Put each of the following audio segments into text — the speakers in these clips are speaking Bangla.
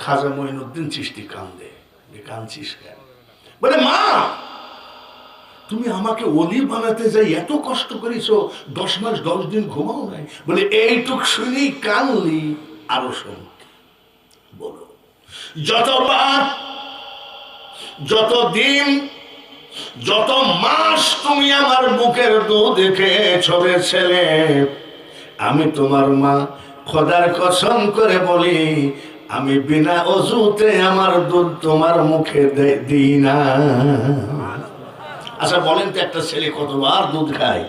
খাজা মঈনুদ্দিন চিশতি কান্দে, কাঁদছিস কেন? বলে মা তুমি আমাকে ওলি বানাতে যাই এত কষ্ট করেছো, 10 মাস 10 দিন ঘুমাও নাই। বলে এইটুক শুনেই কানলি, আরো শোন। বলো যতবার, যত দিন, যত মাস তুমি আমার বুকের দুধ খেয়েছ রে ছেলে, আমি তোমার মা খোদার কসম করে বলি আমি বিনা অজুতে আমার দুধ তোমার মুখে দিই না। আচ্ছা বলেন তো একটা ছেলে কতবার দুধ খায়?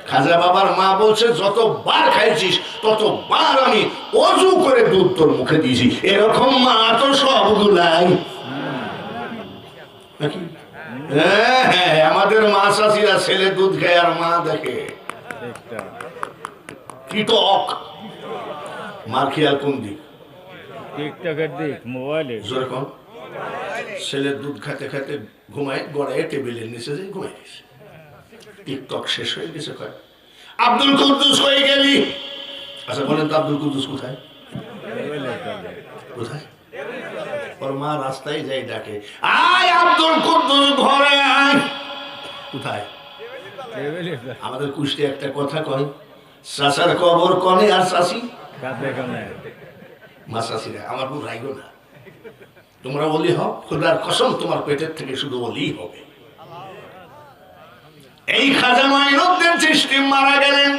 খাজা বাবার মা বলছে যতবার খাইছিস ততবার আমি অজু করে দুধ তোর মুখে দিয়েছি। এরকম মা তো সবগুলাই নাকি? হ্যাঁ হ্যাঁ, আমাদের মা চাষিরা ছেলে দুধ খায় আর মা দেখে কি তো অক মার খেয়াল কোন দিক? টিকটকের দিক, মোবাইলে। যেরকম ছেলে দুধ খেতে খেতে ঘুমায়, গড়ায় টেবিলের নিচে যে ঘুমাই গেছে। টিকটক শেষ হয়ে গেছে। কয় আব্দুল কুদ্দুস হয়ে গেলি। আচ্ছা বলেন তো আব্দুল কুদ্দুস কোথায়? কোথায়? ওর মা রাস্তায় যাই ডাকে, আয় আব্দুল কুদ্দুস ঘরে আয়। কোথায়? আমাদের কুষ্টি একটা কথা কয়, চাচার কবর কনে আর চাষি মা চাষিরা। আমার খুব রাইগো না, তোমরা বলি হও, খোদার কসম তোমার পেটের থেকে শুধু বলি হবে। এই খাজা মঈনুদ্দিন চিশতি মারা গেলেন,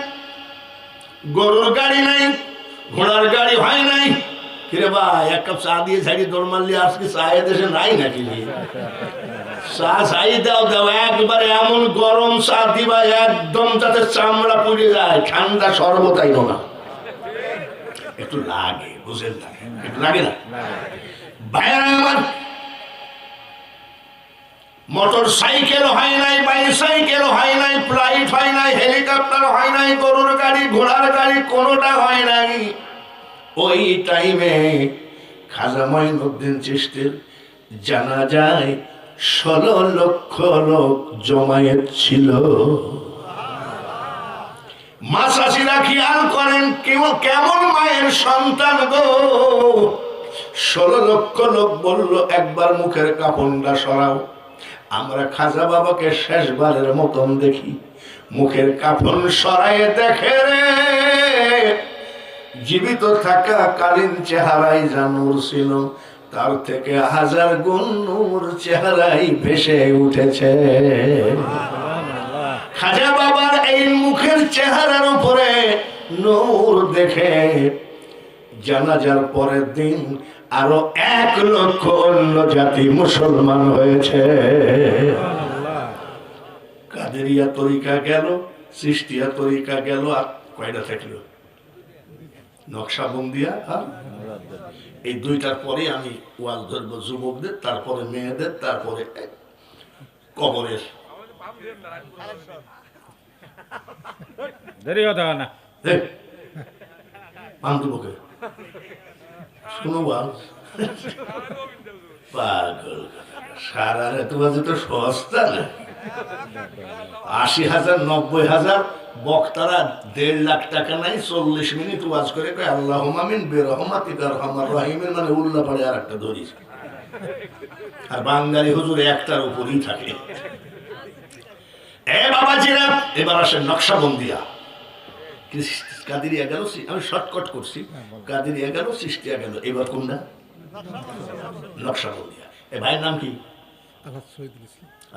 গরুর গাড়ি নাই, ঘোড়ার গাড়ি হয় নাই। কিরে ভাই এক কাপ চা দিয়ে ছাড়ি দৌড় মারলি, আজকে চায়ের দেশে নাই নাকি? চা চাই দাও দাও, একবারে এমন গরম চা দিবা একদম যাতে চামড়া পুড়ে যায়, ঠান্ডা শরবত আইনো না। একটু লাগে, বুঝেন না? একটু লাগে না ভাইরা আমার? মোটর সাইকেল হয় নাই, বাইসাইকেল হয় নাই, ফ্লাইট হয় নাই, হেলিকপ্টার হয় নাই, গরুর গাড়ি ঘোড়ার গাড়ি কোনোটা হয় নাই। ওই টাইমে খাজা মঈনুদ্দিন চিশতির জানাজায় 16 লক্ষ লোক জমায়েত ছিল। মা চাষিরা খেয়াল করেন কেমন মায়ের সন্তান গো। 16 লক্ষ লোক বলল একবার মুখের কাপড়টা সরাও, আমরা খাজা বাবাকে শেষবারের মতন দেখি। মুখের কাপড় সরাইয়ে দেখে রে, জীবিত থাকা কালীন চেহারাই জানুর ছিল, তার থেকে 1000 গুণ নূর চেহারাই ভেসে উঠেছে। খাজা বাবার এই মুখের চেহারার উপরে নূর দেখে জানাজার পরের দিন আরো 1 লক্ষ অন্য জাতি মুসলমান হয়েছে। কাদেরিয়া তরিকা গেল, চিশতিয়া তরিকা গেল, আর কয়টা থাকলো? নকশাবন্দিয়া। আর এই দুইটার পরে আমি ওয়াজ ধরবো যুবকদের, তারপরে মেয়েদের, তারপরে কবরের। দেরি কথা না পান্ডুবকে শুনো বাল পাগল সারা রাত বাজে তো সস্তা না। 80,000 90,000 বক্তারা 1.5 লাখ টাকা নাই, 40 মিনিট ওয়াজ করে কয় আল্লাহুম্মা মিন বিরহমাতিকা আরহামার রাহিমিন, মানে উল্লা পড়ে আর একটা ধরিস। আর বাঙালি হুজুর একটার উপরই থাকে। এ বাবাজিরা এবার আসে নকশাবন্দিয়া। কাদেরিয়া গেল, আমি শর্টকাট করছি, কাদেরিয়া গেল, চিশতিয়া গেল, এবার কোনটা? নকশাবন্দিয়া। এ ভাইয়ের নাম কি?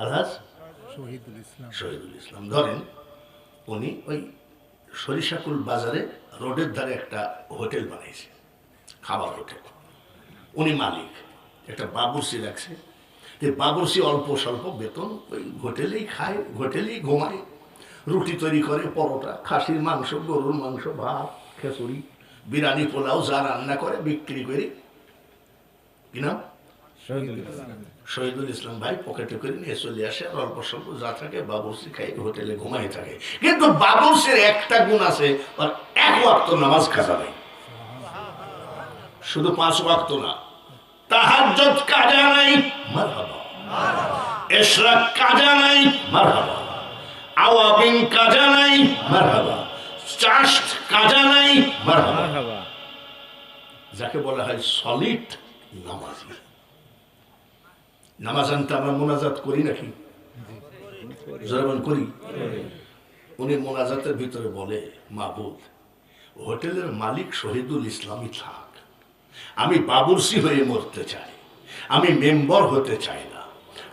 আলহাজ শহীদুল ইসলাম। ধরেন উনি ওই সরিষাকুল বাজারে রোডের ধারে একটা হোটেল বানাইছে, খাবার হোটেল। উনি মালিক, একটা বাবুর্চি রাখছে। বাবুর্চি অল্প স্বল্প বেতন, ওই হোটেলেই খায়, হোটেলেই ঘুমায়, রুটি তৈরি করে, পরোটা, খাসির মাংস, গরুর মাংস, ভাত, খেচুড়ি, বিরিয়ানি, পোলাও যা রান্না করে বিক্রি করে। কি নাম? শহীদুল ইসলাম ভাই পকেটে করে নিয়ে চলে আসে, আর অল্প স্বল্প যা থাকে বাবুর্চি খাই, হোটেলে ঘুমাই থাকে। কিন্তু বাবুর্চির একটা গুণ আছে, আর 1 ওয়াক্ত নামাজ কাজা নাই। শুধু 5 ওয়াক্ত না, তাহাজ্জুদ কাজা নাই, মারহাবা। ইশরাক কাজা নাই, মারহাবা। আওয়াবিন কাজা নাই, মারহাবা। চাষ্ট কাজা নাই, মারহাবা। যাকে বলা হয় সলিড নামাজি। নামাজ আনতে আমরা মোনাজাত করি নাকি? জরমান করি। উনি মোনাজাতের ভিতরে বলে, মাহবুব, হোটেলের মালিক শহীদুল ইসলামই থাক, আমি বাবুর্চি হয়ে মরতে চাই, আমি মেম্বার হতে চাই না,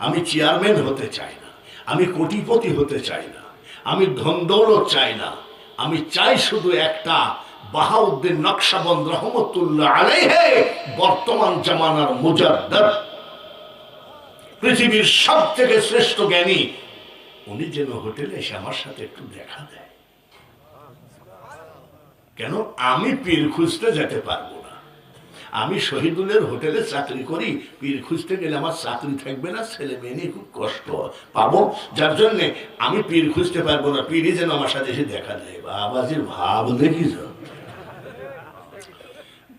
আমি চেয়ারম্যান হতে চাই না, আমি কোটিপতি হতে চাই না, আমি ধন দৌলত চাই না, আমি চাই শুধু একটা, বাহাউদ্দিন নকশবন্দ রহমতুল্লাহ আলাইহি বর্তমান জামানার মুজাদ্দিদ, পৃথিবীর সব থেকে শ্রেষ্ঠ জ্ঞানী, উনি যেন হোটেলে এসে আমার সাথে একটু দেখা দেয়। কেন? আমি পীর খুঁজতে যেতে পারবো না, আমি শহীদুলের হোটেলে চাকরি করি, পীর খুঁজতে গেলে আমার চাকরি থাকবে না, ছেলে মেয়ে নিয়ে খুব কষ্ট পাবো, যার জন্যে আমি পীর খুঁজতে পারবো না, পীরই যেন আমার সাথে এসে দেখা দেয়। বাবাজির ভাব দেখিস,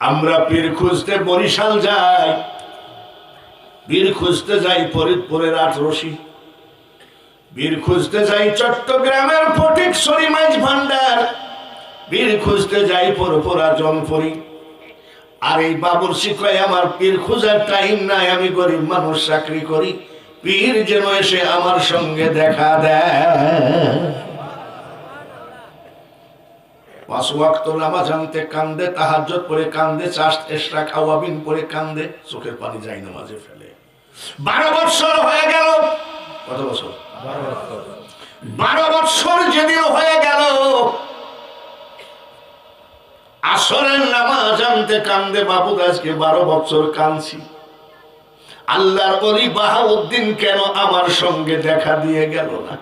আমরা পীর খুঁজতে বরিশাল যাই, পীর খুঁজতে যাই ফরিদপুরের আটরশি, পীর খুঁজতে যাই চট্টগ্রামের ফটিকছড়ি মাছ ভান্ডার, পীর খুঁজতে যাই পরপরা জনপরি। আর এই বাবুর্চি কয় আমার পীর খোঁজার টাইম নাই, আমি গরিব মানুষ চাকরি করি, পীর যেন এসে আমার সঙ্গে দেখা দেয়। 5 ওয়াক্ত নামাজ আনতে কান্দে, তাহাজ্জুদ পড়ে কান্দে, চাষ্ট ইশরাক আওয়াবিন পড়ে কান্দে, চোখের পানি যায় নামাজে ফেলে। 12 বছর হয়ে গেল। কত বছর? 12 বছর যেদিন হয়ে গেল, আসরের নামাজ আনতে কান্দে, বাবু আজকে 12 বছর কাঁদছি, আল্লাহর ওলি বাহাউদ্দিন কেন আমার সঙ্গে দেখা দিয়ে গেল না?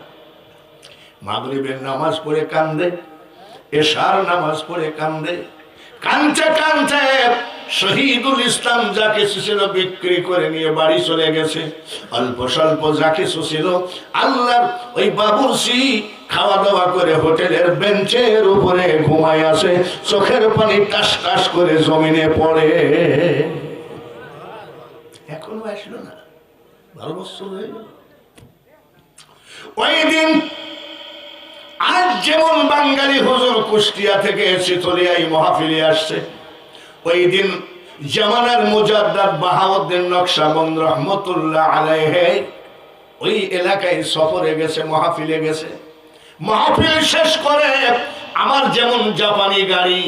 মাগরিবের নামাজ পড়ে কান্দে, এশার নামাজ পড়ে কান্দে, কাঁদতে কাঁদতে শহীদুল ইসলাম যা কিছু ছিল বিক্রি করে নিয়ে বাড়ি চলে গেছে। অল্প স্বল্প যা কিছু ছিল, আল্লাহর ওই বাবুর্চি খাওয়া দাওয়া করে হোটেলের বেঞ্চের উপরে ঘুমায় আসে, চোখের পানি টাস টাস করে জমিনে পড়ে। এখনো আসলো না, 12 বছর হয়ে গেল। ওই দিন আজ যেমন বাঙালি হুজুর কুষ্টিয়া থেকে চিতলিয়ায় মাহফিলে আসছে, ওই দিন জামানার মুজাদ্দিদ বাহাউদ্দিন নকশবন্দ রহমতুল্লাহ আলাইহি ওই এলাকায় সফরে গেছে, মাহফিলে গেছে। মাহফিল শেষ করে আমার যেমন জাপানি গাড়ি,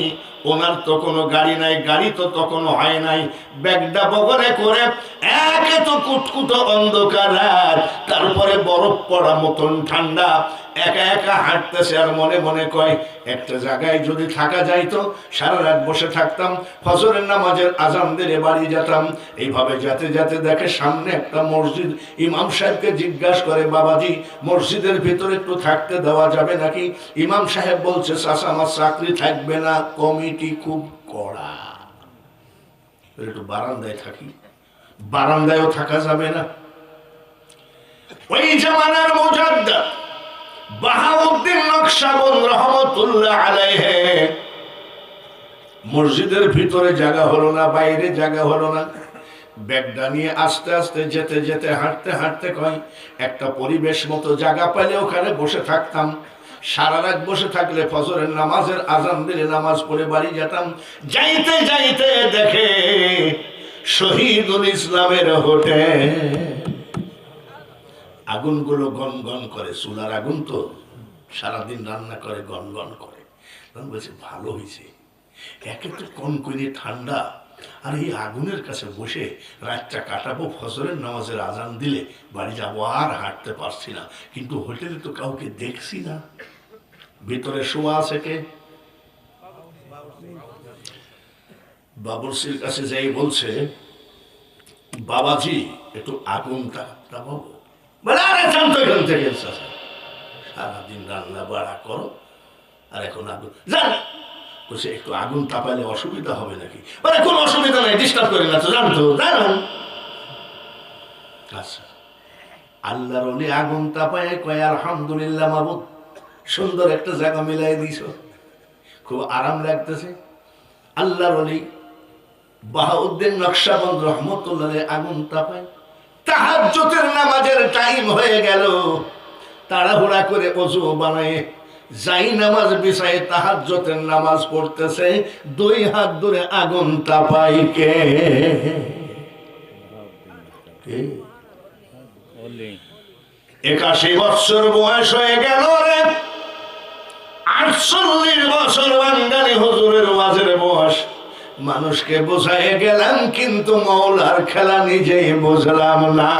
ওনার তো কোনো গাড়ি নাই, গাড়ি তো তখনো হয় নাই, ব্যাগটা বগলে করে, একে তো কুটকুটো অন্ধকার রাত, তারপরে বরফ পড়া মতন ঠান্ডা, একা একা হাঁটতেছে আর মনে মনে কয় একটা জায়গায় যদি থাকা যাইতো, সারা রাত বসে থাকতাম, ফজরের নামাজের আজান দিলে বাড়ি যেতাম। এইভাবে যেতে যেতে দেখে সামনে একটা মসজিদ। ইমাম সাহেবকে জিজ্ঞাসা করে, বাবাজি মসজিদের ভিতরে একটু থাকতে দেওয়া যাবে নাকি? ইমাম সাহেব বলছে, চাচা আমার চাকরি থাকবে না, কমিটি খুব কড়া, একটু বারান্দায় থাকি। বারান্দায়ও থাকা যাবে না। ওই জামানার মুজাদ্দিদ বাহাউদ্দিন নকশবন্দ রহমতুল্লাহ আলাইহি মসজিদের ভিতরে জায়গা হলো না, বাইরে জায়গা হলো না, ব্যাগটা নিয়ে আস্তে আস্তে যেতে যেতে হাঁটতে হাঁটতে কয় একটা পরিবেশ মতো জায়গা পেলে ওখানে বসে থাকতাম, সারা রাত বসে থাকলে ফজরের নামাজের আজান দিলে নামাজ পড়ে বাড়ি যেতাম। যাইতে যাইতে দেখে শহীদুল ইসলামের হোটেল, আগুনগুলো গন গন করে, চুলার আগুন তো সারাদিন রান্না করে, গন গন করে। তখন বলছে ভালো হয়েছে, একে তো কনকনে ঠান্ডা, আর এই আগুনের কাছে বসে রাতটা কাটাবো, ফজরের নামাজের আজান দিলে বাড়ি যাবো, আর হাঁটতে পারছি না, কিন্তু হোটেলে তো কাউকে দেখছি না, ভিতরে শোয়া আছে কে? বাবুর্চির কাছে যাই বলছে, বাবাজি একটু আগুনটা তাপাবো। বলে আরে জানতো এখান থেকে, সারাদিন রান্না বাড়া করো আর এখন আগুন জান, বলছে একটু আগুন তাপাইলে অসুবিধা হবে নাকি? বলে কোনো অসুবিধা নাই, ডিস্টার্ব করে না তো, জানতো জানান। আচ্ছা, আল্লাহর ওলি আগুন তাপায় কয় আলহামদুলিল্লাহ মাবুদ, সুন্দর একটা জায়গা মিলাই দিছ, খুব আরাম লাগতেছে। আল্লাহর ওলি বাহাউদ্দিন নকশবন্দ রহমতুল্লাহ আগুন তাপায়, তাহাজ্জুদের নামাজের টাইম হয়ে গেল, তাড়াহুড়া করে ওযু বানায় যাই নামাজ বিছায় তাহাজ্জুদের নামাজ পড়তেছে, 2 হাত ধরে আগুন তাপাই কে? কে? অলি 81 বছর বয়স হয়ে গেল রে, 48 বছর বাঙালি হুজুরের ওয়াজের বয়স। মানুষকে বোঝায় গেলাম, কিন্তু মৌলার খেলা নিজেই বুঝলাম না।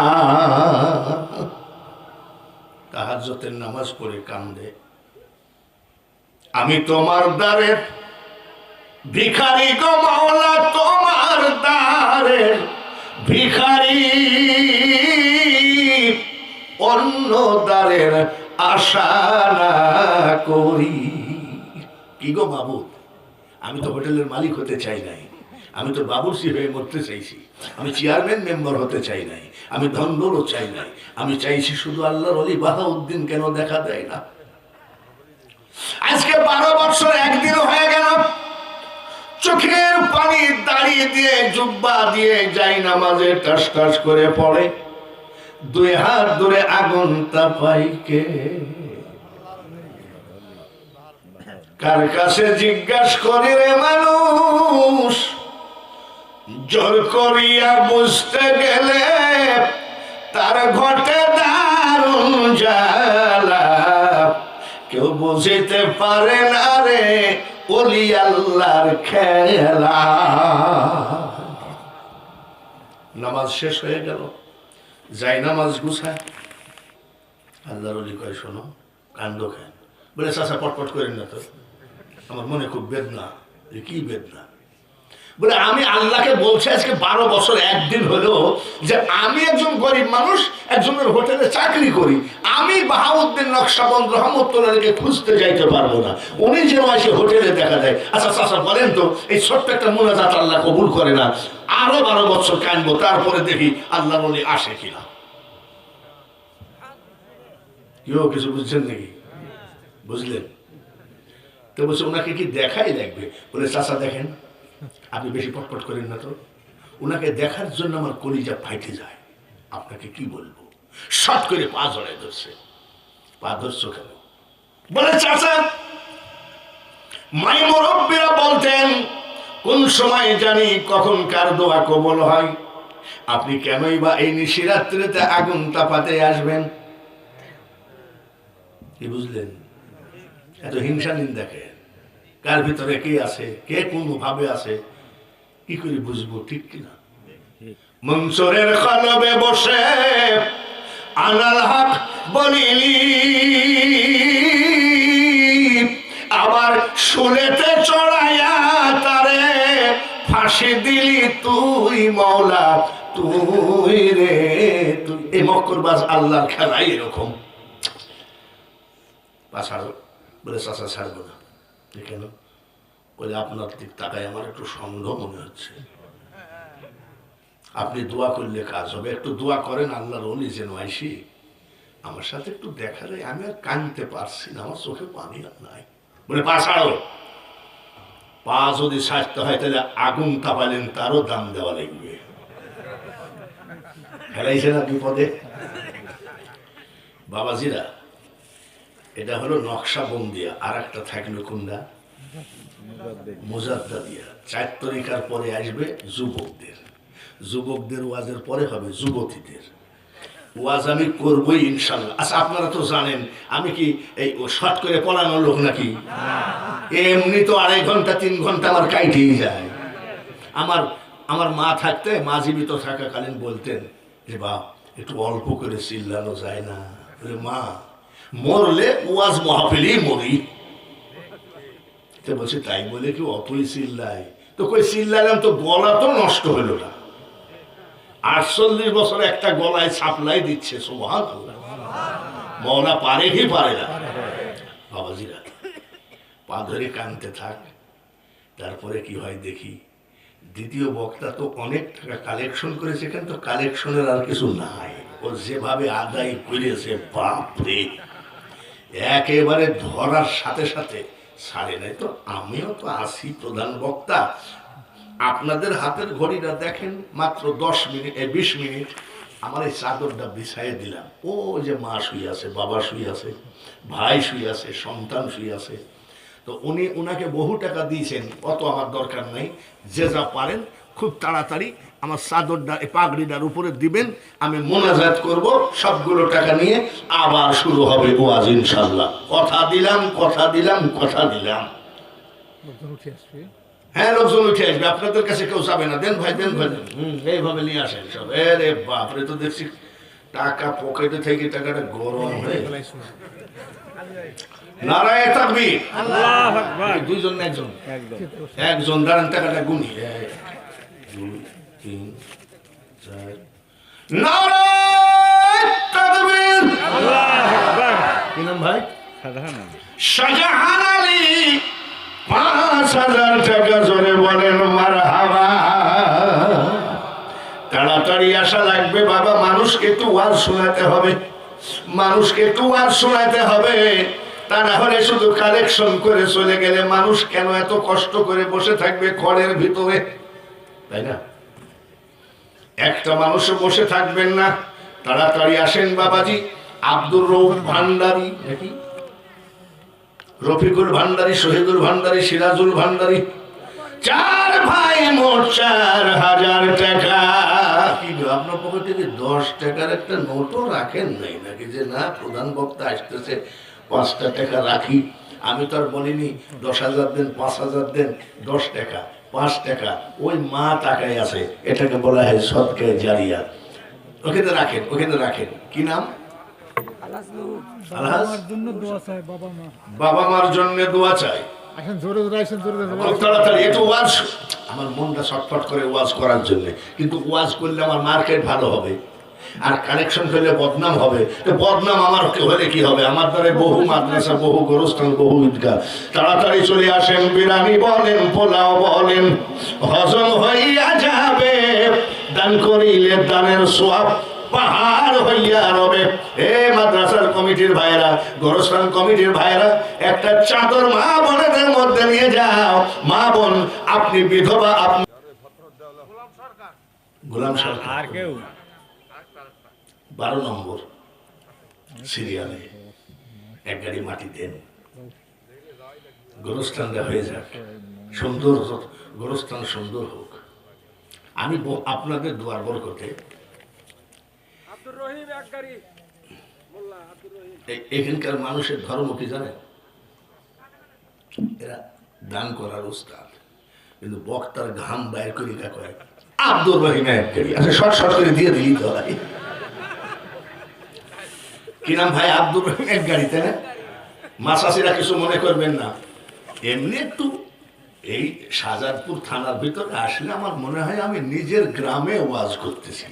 তাহাজ্জুদের নামাজ পড়ে কান্দে, আমি তোমার দ্বারের ভিখারি গো মাওলা, তোমার দ্বারের ভিখারি, অন্য দ্বারের আশা না করি। কি গো মাবুদ, আমি তো হোটেলের মালিক হতে চাই নাই, আমি তো বাবুর্চি হয়ে মরতে চাইছি, আমি চেয়ারম্যান মেম্বার হতে চাই নাই, আমি ধনদৌলত চাই নাই, আমি চাইছি শুধু আল্লাহর ওলি বাহাউদ্দিন কেন দেখা দেয় না। আজকে 12 বছর একদিনও হয়ে গেল, চোখের পানি দাঁড়িয়ে দিয়ে জুব্বা দিয়ে যাই নামাজে টাস টাস করে পড়ে, 2 হাত ধরে আগুন তাপাই কে? কার কাছে জিজ্ঞাসা করি রে মানুষ, জোর করিয়া বুঝতে গেলে তার ঘটে দারুণ জ্বালা, কেউ বুঝিতে পারে না রে ওলি আল্লাহর খেলা। নামাজ শেষ হয়ে গেল, যাই নামাজ গুছায়, আল্লাহর ওলি কয় শোনো, কান্দ কেন? বলে চাচা পটপট করেন না তো, আমার মনে খুব বেদনা। কি বেদনা? বলে আমি আল্লাহকে বলছি আজকে 12 বছর একদিন হলো যে আমি একজন গরিব মানুষ, একজনের হোটেলে চাকরি করি, আমি বাহাউদ্দিন নকশবন্দ রহমতুল্লাহকে খুঁজতে যাইতে পারবো না, উনি যেন এসে হোটেলে দেখা দেয়। আচ্ছা চাচা বলেন তো, এই ছোট্ট একটা মুনাজাত আল্লাহ কবুল করে না? আরো 12 বছর কানবো, তারপরে দেখি আল্লাহ বলি আসে কিনা। কেউ কিছু বুঝছেন নাকি? বুঝলেন তো? বলছে ওনাকে কি দেখাই লাগবে? বলে চাচা দেখেন, আপনি বেশি পটপট করেন না তো, ওনাকে দেখার জন্য আমার কলিজা ফাইটে যায়। আপনাকে কি বলবো, শট করে পা জড়াই ধরছে। পা ধরছো কেন? বলে চাচা, মাই মুরব্বীরা বলতেন কোন সময় জানি কখন কার দোয়া কবুল হয়, আপনি কেনই বা এই নিশিরাত্রিতে আগুন তাপাতে আসবেন? কি বুঝলেন? এত হিংসা নিন্দাকে কার ভিতরে কে আছে, কে কোন ভাবে আছে, কি করে বুঝবো? ঠিক কিনা? মনসুরের কলবে বসে আনাল হক বলিলি, আবার শুলেতে চড়াইয়া তারে ফাঁসি দিলি তুই মওলা, তুই রে তুই। এই মক্করবাজ আল্লাহর খেলাই এরকম। বলে চাচা ছাড়বো না। কেন? বলে আপনার দিক তাকায় আমার একটু সন্দেহ মনে হচ্ছে, আপনি দোয়া করলে কাজ হবে, একটু দোয়া করেন আল্লাহর ওলি যেন আইসি আমার সাথে একটু দেখা যায়। আমি আর কাঁদতে পারছি না, আমার চোখে পানি আর নাই। বলে পা ছাড়ো। পা যদি ছাড়তে হয় তাহলে আগুন তাপালেন তারও দাম দেওয়া লাগবে। ফেলাইছে না বিপদে। বাবাজিরা, এটা হলো নকশাবন্দিয়া, আর একটা থাকলো কোনটা? মুজাদ্দাদিয়া। 4 তরিকার পরে আসবে যুবকদের, যুবকদের ওয়াজের পরে হবে যুবতীদের ওয়াজ। আমি করবোই ইনশাল্লাহ। আচ্ছা আপনারা তো জানেন আমি কি এই শর্ট করে পড়ানোর লোক নাকি? এমনি তো 2.5 ঘন্টা 3 ঘন্টা আমার কাইটেই যায়। আমার মা থাকতে, মা জীবিত থাকাকালীন বলতেন যে বাপ একটু অল্প করে চিল্লানো যায় না? মা মরলে ওয়াজ মাহফিলেই মরি। বলছে তাই বলে কি অতই চিল্লায়? তো কই চিল্লাইলাম তো গলা তো নষ্ট হলো না। 48 বছর একটা গলায় সাপ্লাই দিচ্ছে। সুবহানাল্লাহ। মওলা পারে কি পারে না? বাবাজিরা, পা ধরে কানতে থাক। তারপরে কি হয় দেখি। দ্বিতীয় বক্তা তো অনেক টাকা কালেকশন করেছে, কিন্তু কালেকশনের আর কিছু নাই। ও যেভাবে আদায় করেছে বাপরে, একেবারে ধরার সাথে সাথে ছাড়ে নাই। তো আমিও তো আছি প্রধান বক্তা, আপনাদের হাতের ঘড়িটা দেখেন, মাত্র 10 মিনিট 20 মিনিট আমার এই চাদরটা বিছাইয়ে দিলাম। ও যে মা শুয়ে আছে, বাবা শুয়ে আছে, ভাই শুয়ে আছে, সন্তান শুয়ে আছে। তো উনাকে বহু টাকা দিয়েছেন, অত আমার দরকার নাই। যে যা পারেন খুব তাড়াতাড়ি আমার চাদরটা এই পাগড়িটার উপরে দিবেন, আমি মোনাজাত করব, সবগুলো টাকা নিয়ে আবার শুরু হবে ওয়াজ ইনশাআল্লাহ। কথা দিলাম, কথা দিলাম, কথা দিলাম। হ্যাঁ, লোকজন উঠে আসবে, আপনাদের কাছে কেউ যাবে না। দেন ভাই, দেন ভাই, দেন। এইভাবে নিয়ে আসেন সব। আরে বাপরে, তো দেখছি টাকা পকেটে থেকে টাকাটা গরম হয়ে নারায়ে তাকবীর। আল্লাহু আকবার। দুইজন না একজন? একদম। একজন। দাঁড়ান, টাকাটা গুনি। 1 2 3 4। নারায়ে তাকবীর। আল্লাহু আকবার। কি নাম ভাই? সাধারণ শাহজাহান আলী। 5000 টাকা। জোরে বলেন মারহাবা। তাড়াতাড়ি আসা লাগবে বাবা, মানুষকে একটু ওয়াজ শোনাতে হবে, মানুষকে একটু ওয়াজ শোনাতে হবে। তা না হলে শুধু কালেকশন করে চলে গেলে মানুষ কেন এত কষ্ট করে বসে থাকবে ঘরের ভিতরে, তাই না? একটা মানুষও বসে থাকবেন না। তাড়াতাড়ি আসেন বাবাজি। আব্দুর রউফ ভান্ডারী, নাকি রফিকুল ভান্ডারী, শহীদুল ভান্ডারী, সিরাজুল ভান্ডারী, 4 ভাই মোট 4000 টাকা। কি গো, আপনার পকেটে কি 10 টাকার একটা নোটও রাখেন নাই নাকি? যে না, প্রধান বক্তা আসতেছে 5টা টাকা রাখি। আমি তো আর বলিনি 10,000 দেন, 5,000 দেন। 10 টাকা, 5 টাকা, ওই মা টাকায় আছে, এটাকে বলা হয় সদকায়ে জারিয়া। ওখানে রাখেন, ওখানে রাখেন। কি নাম? আলহাজ। বাবা মার জন্য দোয়া চাই। তাড়াতাড়ি একটু ওয়াজ। আমার মনটা ছটফট করে ওয়াজ করার জন্য, কিন্তু ওয়াজ করলে আমার মার্কেট ভালো হবে, আর কালেকশন করলে বদনাম হবে। তো বদনাম আমার হলে কি হবে? আমার দ্বারা বহু মাদ্রাসা, বহু গোরস্থান, বহু ঈদগাহ। তাড়াতাড়ি চলে আসেন। বিরিয়ানি বলেন, পোলাও বলেন, হজম হইয়া যাবে। দান করিলে দানের সওয়াব পাহাড় হইয়া রবে। এ মাদ্রাসার কমিটির ভাইরা, গোরস্থান কমিটির ভাইরা, একটা চাদর মা বোনেদের মধ্যে নিয়ে যাও। মা বোন, আপনি বিধবা, আপনি গোলাম সরকার আর কেউ 12 নম্বর সিরিয়ালে 1 গাড়ি মাটি দেন। গোরস্থানটা হয়ে যাক সুন্দর, গোরস্থান সুন্দর হোক। আমি আপনাদের দোয়ার বরকতে এখানকার মানুষের ধর্ম কি জানেন? এরা দান করার উস্তাদ, কিন্তু বক্তার ঘাম বাইর করে কা কয় আব্দুর রহিম 1 গাড়ি। আচ্ছা, শর্ট শর্ট করে দিয়ে দিই তো ভাই। কি নাম ভাই? আব্দুর রহিম 1 গাড়ি, তাই না? মাসাসিরা কিছু মনে করবেন না। এমনি একটু এই শাহজাদপুর থানার ভিতরে আসলে আমার মনে হয় আমি নিজের গ্রামে ওয়াজ করতেছি।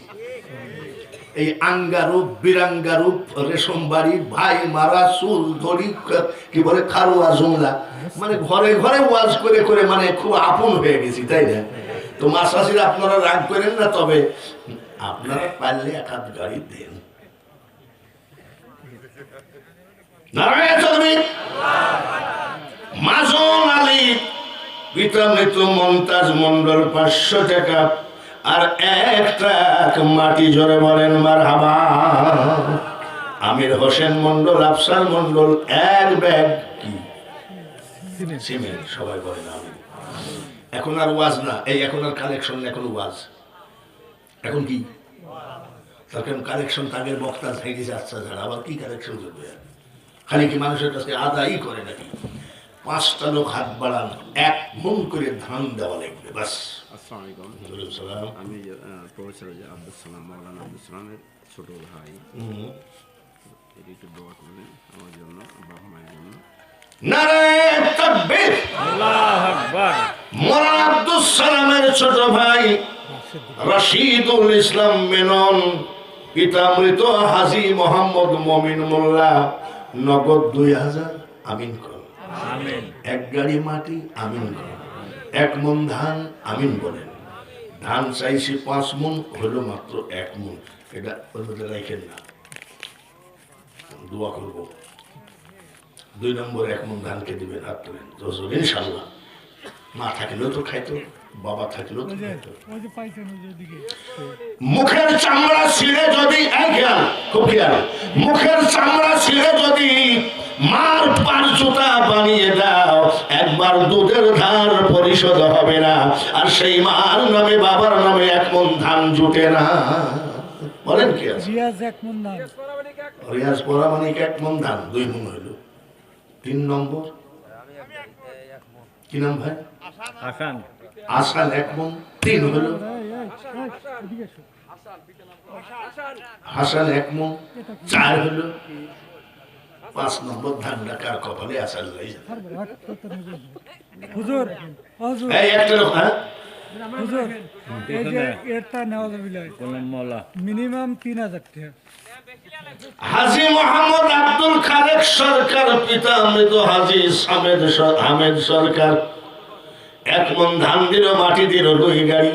এই আঙ্গারূপ, বিরাঙ্গারূপ, রেশমবাড়ি, ভাই মারা, চুল ধরি, কি বলে, খারুয়া জুমলা, মানে ঘরে ঘরে ওয়াজ করে করে মানে খুব আপন হয়ে গেছি, তাই না? তো মাসাসিরা আপনারা রাগ করেন না, তবে আপনারা পারলে 1 গাড়ি দেন। নারায়ে তাকবীর। মাজন আলী পিতা মৃত মমতাজ মন্ডল 500 টাকা আর 1 ট্রাক মাটি। জোরে বলেন মারহাবা। আমির হোসেন মন্ডল, আফসার মন্ডল 1 ব্যাগ কি সিমেন্ট। সবাই বলেন আমি। এখন আর ওয়াজ না, এই এখন আর কালেকশন, এখন ওয়াজ। এখন কি তখন কালেকশন? তাদের বক্তা থেকে যাচ্ছে, যারা আবার কি কালেকশন করবে? খালি কি মানুষের কাছে আদায়ই করে নাকি? 5টা লোক হাত বাড়ান, 1 মন করে ধান দেওয়া লাগবে, বাস। আসসালামু আলাইকুম। আমি প্রফেসর আব্দুল সালাম, মাওলানা আব্দুল সালামের ছোট ভাই। এটি একটু দোয়া করবেন আমার জন্য, বাবা মায়ের জন্য। নারায়ে তাকবীর। আল্লাহু আকবার। মাওলানা আব্দুল সালামের ছোট ভাই রশিদুল ইসলাম মেনন, পিতা মৃত হাজী মোহাম্মদ মমিন মোল্লা, নগদ 2000 আমিন করুন। আমিন। 1 গাড়ি মাটি আমিন করুন। 1 মন ধান আমিন বলেন। ধান চাইছি 5 মন, হলো মাত্র 1 মন। এটা ওদের রাখেন না, দোয়া করব। 2 নম্বর 1 মন ধানকে দিবেন, হাত তোলেন। ইনশাল্লাহ মা থাকলেও তো খাইতো, বাবা থাকলেও তো খাইতো। মুখের চামড়া ছিঁড়ে যদি, খুব খেয়াল, মুখের চামড়া ছিঁড়ে যদি মার পার জুতা বানিয়ে দাও, একবার দুধের ধার পরিষ্কার পরিশোধ হবে না, আর সেই মার নামে বাবার নামে 1 মণ ধান জুটে না। বলেন কি আছে? রিয়াজ পরামানিক 1 মণ ধান 2 মণ হইল। 3 নম্বর কি নাম ভাই? আসান আসান 1 মণ 3 হইল। হাসান 1 মণ 4 হইল। 5 নম্বর ধানটা কার কপালে আসার লাই? হুজুর এই একটা লোক, হ্যাঁ হুজুর এই যে এটা নেওয়া যাবে কোন মওলা মিনিমাম 3000 টাকা। হাজী মোহাম্মদ আব্দুল খালেক সরকার পিতা মৃত হাজী হামেদ সরকার 1 মণ ধান দিল, মাটি দিল 2 গাড়ি,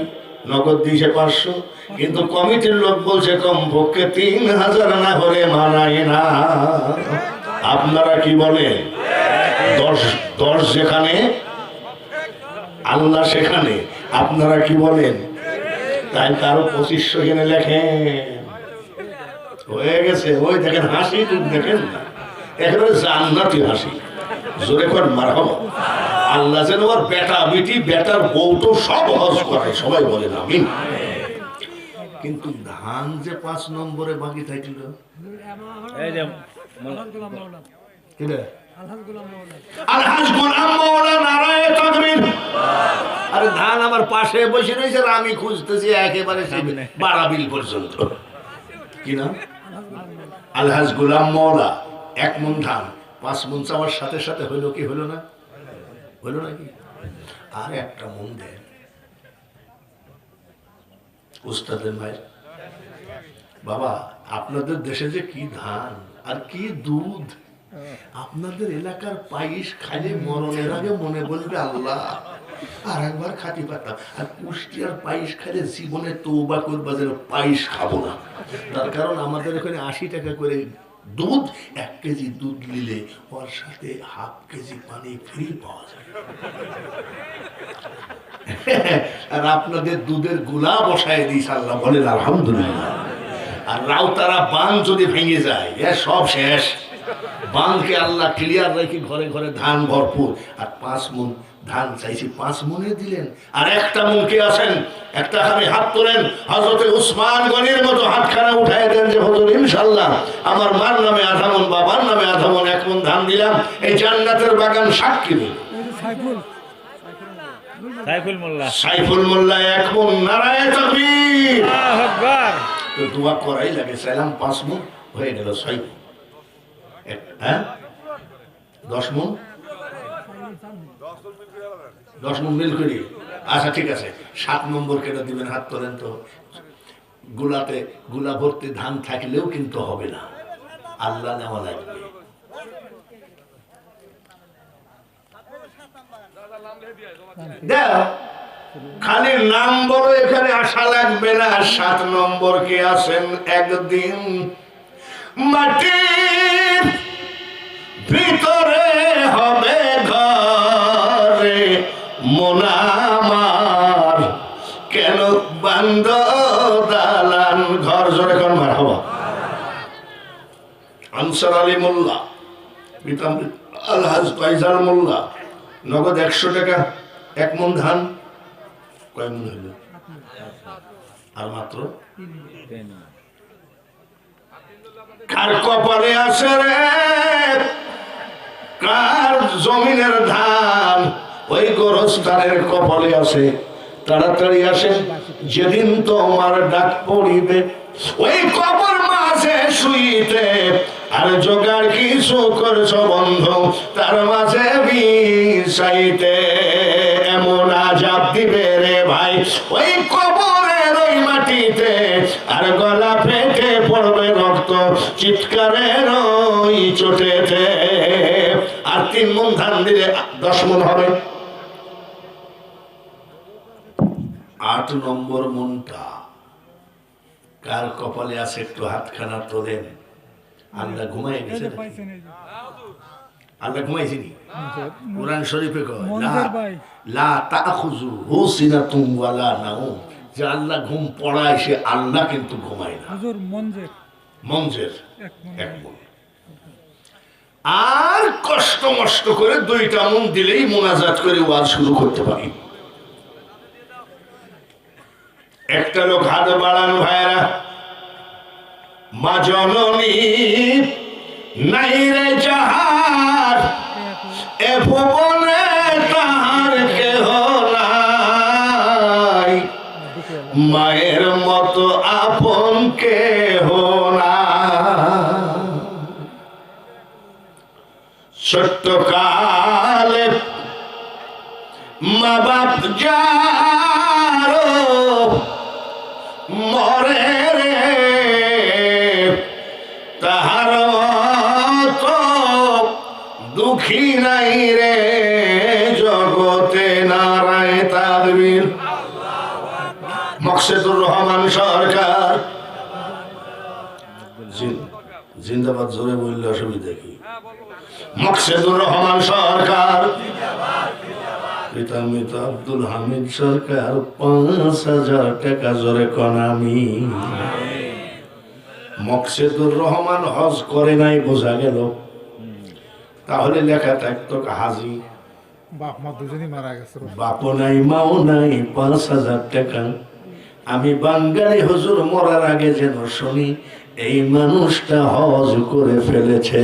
নগদ দিয়েছে 500। কিন্তু কমিটির লোক বলছে কমপক্ষে 3000 না হলে মানায় না। আপনারা কি বলেন? 10 যেখানে আল্লাহ সেখানে, আপনারা কি বলেন? তাই কারো 2500 এখানে লেখেন, হয়ে গেছে। ওই দেখেন হাসি, দেখেন না, একেবারে জান্নাতি হাসি। জোরে কর মারহাবা। আল্লাহ যেন ওর বেটা বিটি বেটার বউ তো সব হজ করে, সবাই বলেন আমিন। কিন্তু ধান যে 5 নম্বরে বাকি থাকল, এই যে কিরে আলহাজ গোলাম মাওলা, নারায়ে তাকবীর। আরে ধান আমার পাশে বসে রয়েছে, আর আমি খুঁজতেছি একেবারে বারাবিল পর্যন্ত। কি নাম? আলহাজ গোলাম মাওলা। 1 মণ ধান 5 মণ চাওয়ার সাথে সাথে হইলো কি হইলো না? হইলো নাকি? আর 1টা মণ দেন উস্তাদের মায়ের। বাবা, আপনাদের দেশে যে কি ধান আর কি দুধ, আপনাদের এলাকার পায়েস খাইলে মরণের আগে মনে বলবে আল্লাহ আর একবার খাতি পারতাম। আর কুষ্টিয়ার পায়েস খাইলে জীবনে তওবা করবা যে পায়েস খাবো না। তার কারণ আমাদের এখানে 80 টাকা করে দুধ, 1 কেজি দুধ নিলে ওর সাথে ½ কেজি পানি ফ্রি পাওয়া যায়। আর আপনাদের দুধের গুলা বসায় দিস আল্লাহ, বলেন আলহামদুলিল্লাহ। আর রাউতারা বান যদি ভেঙে যায়, এ সব শেষ। বানকে আল্লাহ ক্লিয়ার রেখে ঘরে ঘরে ধান ভরপুর। আর 5 মণ ধান চাইছি, 5 মণে দিলেন। আর 1টা মণ কে আছেন? একটা খালি হাত তোলেন, হযরতে উসমান গনির মতো হাতখানা উঠায় দেন যে হুজুর ইনশাআল্লাহ আমার মার নামে 1/2 মণ, বাবার নামে 1/2 মণ, 1 মণ ধান দিলাম। এই জান্নাতের বাগান সাক্ষী দিন। সাইফুল মোল্লা সাইফুল মোল্লা 1 মণ, নারায়ে তাকবীর। আল্লাহু আকবার। তো দোয়া করাই লাগে। সালাম 5 মণ হয়ে গেল, 6 মণ। হ্যাঁ 10 মণ, 10 মণ মিল করি। আচ্ছা ঠিক আছে, 7 নম্বর কেটে দিবেন, হাত তোলেন তো। গুলা ভর্তি ধান থাকলেও কিন্তু হবে না, আল্লাহ নেওয়া লাগবে। দাও খালি নাম বলো, এখানে আসা লাগবে না। 7 নম্বর কে আছেন? একদিন মাটির ভিতরে হবে ঘরে মোনামার, কেন বান্দ দালান ঘর? জোরে কোন মারহাবা। আনসার আলী মোল্লা, পিতা আলহাজ ফাইজাল মোল্লা, নগদ 100 টাকা, 1 মণ ধান। কয় মণ হইল? আর মাত্র কার কপালে আছে রে, কার জমিনের ধান ওই গোরস্থানের কপালে আছে? তাড়াতাড়ি আসেন, যেদিন তোমার ডাক পড়িবে ওই কবর মাঝে শুইতে, আর জোগাড় কিছু করছো বন্ধু তার মাঝে বিষাইতে। এমন আজাব দিবে রে ভাই ওই কবরের ওই মাটিতে, আর গলা ফেটে পড়বে রক্ত চিৎকারের ওই চোটেতে। আর 3 মণ ধান দিলে 10 মণ হবে। 8 নম্বর মণটা কার কপালে আছে? একটু হাতখানা তোলেন। আল্লাহ ঘুমাই গেছে, আল্লাহ ঘুমাইছিনি? কোরআন শরীফে কয় লা তাখুযুহু সিনাতুন ওয়ালা নাওম, যে আল্লাহ ঘুম পড়ায় সে আল্লাহ কিন্তু ঘুমায় না। হুজুর মঞ্জের 1 মণ। আর কষ্ট মষ্ট করে 2টা মণ দিলেই মোনাজাত করে ওয়াজ শুরু করতে পারি। একটা লোক হাত বাড়ান ভাইরা, মা জননী নাই রে যাহার, এ ভুবনে তাহার কেহ নাই, মায়ের মতো আপন কেহ না। ছোট্ট কালে মা বাপ যারো মরে রে, তাহার তো দুঃখী নাই রে জগতে। নারায় তাকবীর। মকসেদুর রহমান সরকার জিন্দাবাদ জোরে বললে অসুবিধা কি? মকসেদুর রহমান সরকার, পিতা মিতা আব্দুল হামিদ সরকার, ৫,০০০ টাকা জোরে কনামি। মকসেদুর রহমান হজ করে নাই বোঝা গেল, তাহলে লেখা থাকতো হাজি। বাপ মা দুজনই মারা গেছে। বাপও নাই মাও নাই, ৫,০০০ টাকা। আমি বাঙালি হুজুর মরার আগে যেন শুনি এই মানুষটা হজ করে ফেলেছে।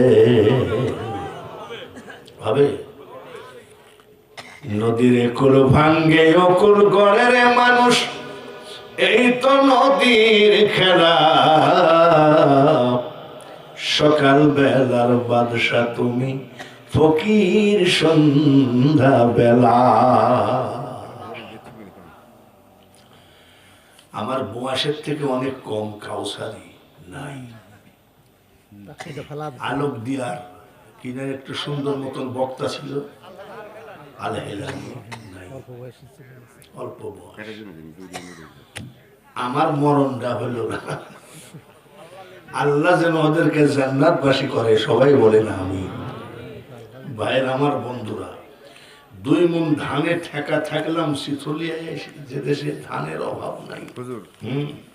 ভাবে নদীর একুল ভাঙ্গে অকুল গড়ে রে মানুষ, এই তো নদীর খেলা। সকাল বেলার বাদশা তুমি, ফকির সন্ধ্যা বেলা। আমার বয়সের থেকে অনেক কম কাউসারি নাই। আলোক দিয়ার কিনা একটু সুন্দর মতন বক্তা ছিল, অল্প বয়স। আমার মরণটা হলো না। আল্লাহ যেন ওদেরকে জান্নাতবাসী করে, সবাই বলে না আমি। ভাইয়ের আমার বন্ধুরা, 2 মণ ধানে ঠেকা থাকলাম শিথলিয়ায়, যে দেশে ধানের অভাব নাই। হুজুর,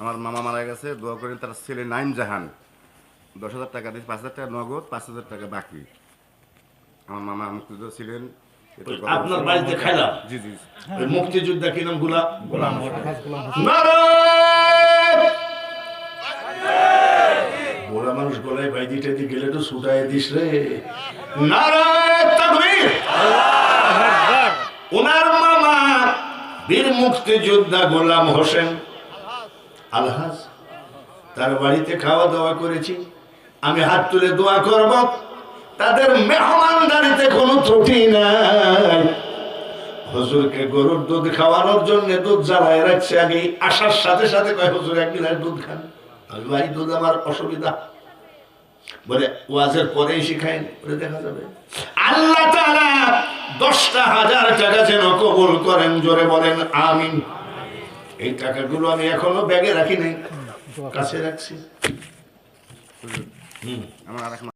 আমার মামা মারা গেছে, দোয়া করেন তার ছেলে নাইম জাহান 10,000 টাকা দিয়েছে, 5,000 টাকা নগদ, 5,000 টাকা বাকি। আমার মামা মুক্তিযোদ্ধা ছিলেন। আপনার বাড়িতে খাইলাম। জি জি। ওই মুক্তিযোদ্ধা কি নাম? গোলাম। বুড়া মানুষ গলায় বাইদি টাইদি গেলে তো ছুটাই দিস রে। নারায়ে তাকবীর। ওনার মামা বীর মুক্তিযোদ্ধা গোলাম হোসেন আলহাজ, তার বাড়িতে খাওয়া দাওয়া করেছি। আমি হাত তুলে দোয়া করব, তাদের মেহমানদারিতে কোনো ত্রুটি নাই। হুজুরকে গরুর দুধ খাওয়ানোর জন্য দুধ জ্বালায় রাখছে। আগে আসার সাথে সাথে কয়, হুজুর 1 গিলাস দুধ খান। আমি ভাই দুধ আমার অসুবিধা, বলে ওয়াজের পরেই শিখাইন, বলে দেখা যাবে। আল্লাহ তাআলা 10,000 টাকা যেন কবুল করেন, জোরে বলেন আমিন। এই টাকাগুলো আমি এখনো ব্যাগে রাখি নাই, কাছে রাখছি। আমার আরেক